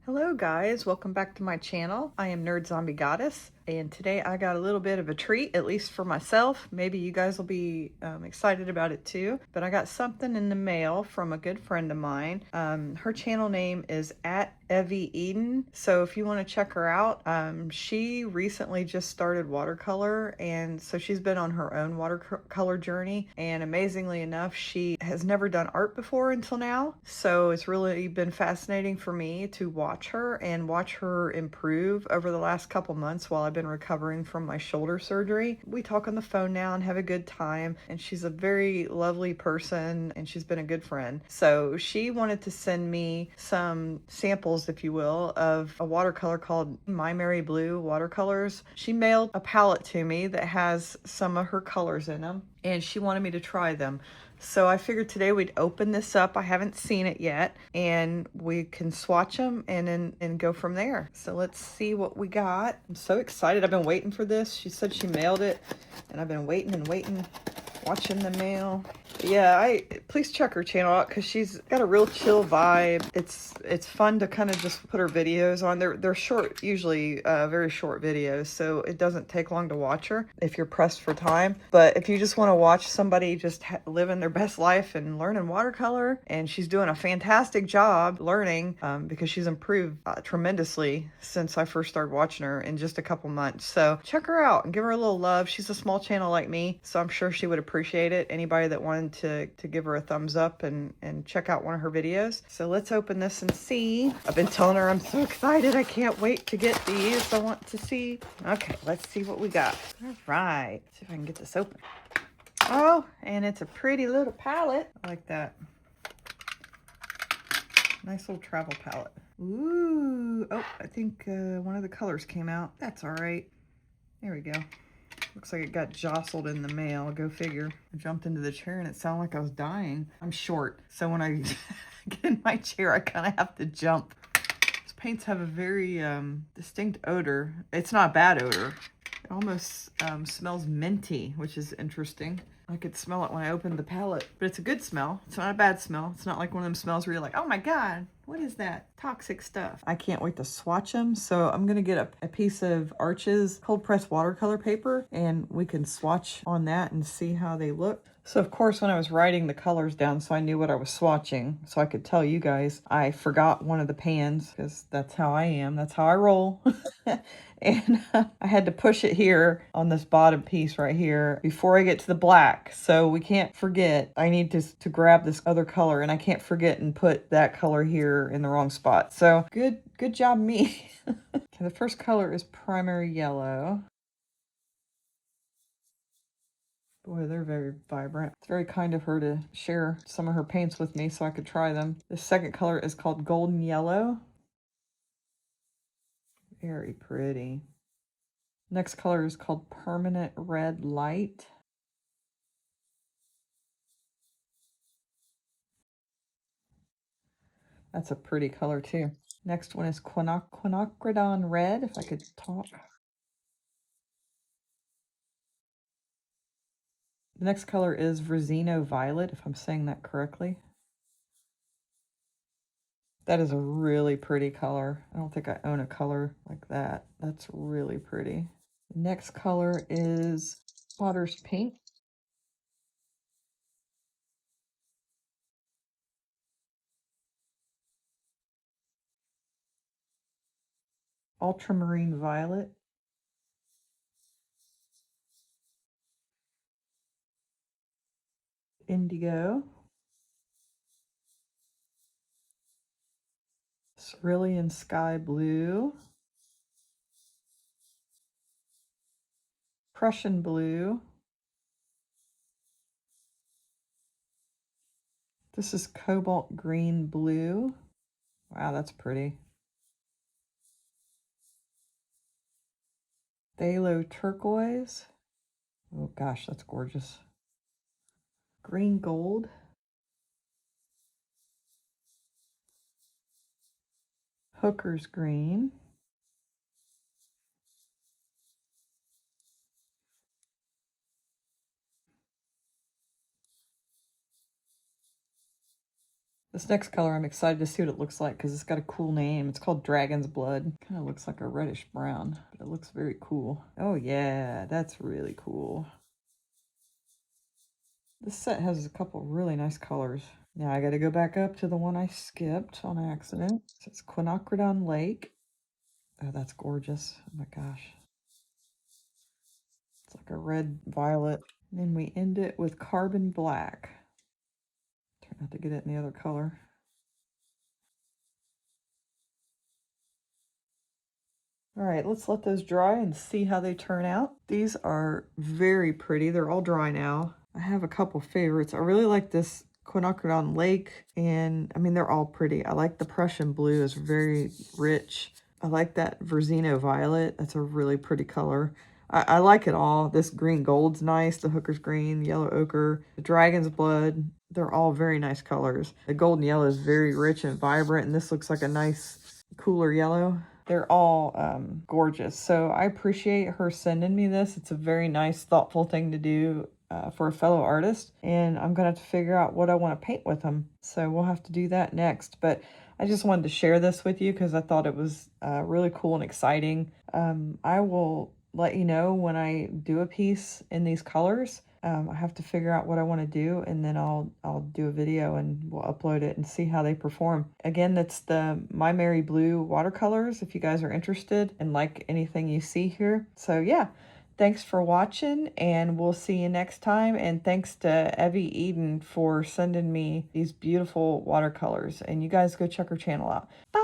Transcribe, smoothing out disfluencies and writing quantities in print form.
Hello guys, welcome back to my channel. I am Nerd Zombie Goddess, and today I got a little bit of a treat, at least for myself. Maybe you guys will be excited about it too, but I got something in the mail from a good friend of mine. Her channel name is @EviEden, so if you want to check her out, she recently just started watercolor, and so she's been on her own watercolor journey, and amazingly enough, she has never done art before until now, so it's really been fascinating for me to watch her improve over the last couple months while I've been recovering from my shoulder surgery. We talk on the phone now and have a good time, and she's a very lovely person, and she's been a good friend. So she wanted to send me some samples, if you will, of a watercolor called Maimeri Blu Watercolors. She mailed a palette to me that has some of her colors in them, and she wanted me to try them. So I figured today we'd open this up. I haven't seen it yet, and we can swatch them and go from there. So let's see what we got. I'm so excited. I've been waiting for this. She said she mailed it, and I've been waiting and waiting, watching the mail. Yeah, please check her channel out because she's got a real chill vibe. It's fun to kind of just put her videos on. They're short, usually very short videos, so it doesn't take long to watch her if you're pressed for time. But if you just want to watch somebody just living their best life and learning watercolor, and she's doing a fantastic job learning because she's improved tremendously since I first started watching her in just a couple months. So check her out and give her a little love. She's a small channel like me, so I'm sure she would appreciate it. Anybody that wanted to give her a thumbs up and check out one of her videos. So let's open this and see. I've been telling her I'm so excited. I can't wait to get these. I want to see. Okay, let's see what we got. All right, let's see if I can get this open. Oh, and it's a pretty little palette. I like that. Nice little travel palette. Ooh, oh, I think one of the colors came out. That's all right. There we go. Looks like it got jostled in the mail. Go figure. I jumped into the chair and it sounded like I was dying. I'm short, so when I get in my chair, I kind of have to jump. These paints have a very distinct odor. It's not a bad odor. It almost smells minty, which is interesting. I could smell it when I opened the palette, but it's a good smell. It's not a bad smell. It's not like one of them smells where you're like, oh my God, what is that? Toxic stuff. I can't wait to swatch them. So I'm going to get a piece of Arches cold press watercolor paper, and we can swatch on that and see how they look. So of course, when I was writing the colors down so I knew what I was swatching, so I could tell you guys, I forgot one of the pans because that's how I am. That's how I roll. And I had to push it here on this bottom piece right here before I get to the black. So we can't forget, I need to grab this other color, and I can't forget and put that color here in the wrong spot. So good job me. Okay, the first color is primary yellow. Boy, they're very vibrant. It's very kind of her to share some of her paints with me so I could try them. The second color is called golden yellow. Very pretty. Next color is called permanent red light. That's a pretty color too. Next one is quinacridone red, if I could talk. The next color is Rosino violet, if I'm saying that correctly. That is a really pretty color. I don't think I own a color like that. That's really pretty. The next color is Potter's Pink. Ultramarine violet. Indigo. Cerulean sky blue. Prussian blue. This is cobalt green blue. Wow, that's pretty. Phthalo turquoise. Oh gosh, that's gorgeous. Green gold. Hooker's green. This next color, I'm excited to see what it looks like because it's got a cool name. It's called Dragon's Blood. Kind of looks like a reddish brown, but it looks very cool. Oh yeah, that's really cool. This set has a couple really nice colors. Now I got to go back up to the one I skipped on accident. So it's Quinacridone Lake. Oh, that's gorgeous. Oh my gosh. It's like a red violet. And then we end it with Carbon Black. Try not to get it in the other color. All right, let's let those dry and see how they turn out. These are very pretty. They're all dry now. I have a couple favorites. I really like this Quinacridone Lake, and I mean, they're all pretty. I like the Prussian blue, it's very rich. I like that Verzino Violet. That's a really pretty color. I like it all. This green gold's nice. The Hooker's Green, Yellow Ochre, the Dragon's Blood. They're all very nice colors. The golden yellow is very rich and vibrant, and this looks like a nice, cooler yellow. They're all gorgeous. So I appreciate her sending me this. It's a very nice, thoughtful thing to do for a fellow artist. And I'm going to have to figure out what I want to paint with them. So we'll have to do that next. But I just wanted to share this with you because I thought it was really cool and exciting. I will let you know when I do a piece in these colors. I have to figure out what I want to do, and then I'll do a video and we'll upload it and see how they perform. Again, that's the Maimeri Blu Watercolors if you guys are interested and like anything you see here. So yeah, thanks for watching, and we'll see you next time. And thanks to Evie Eden for sending me these beautiful watercolors. And you guys go check her channel out. Bye!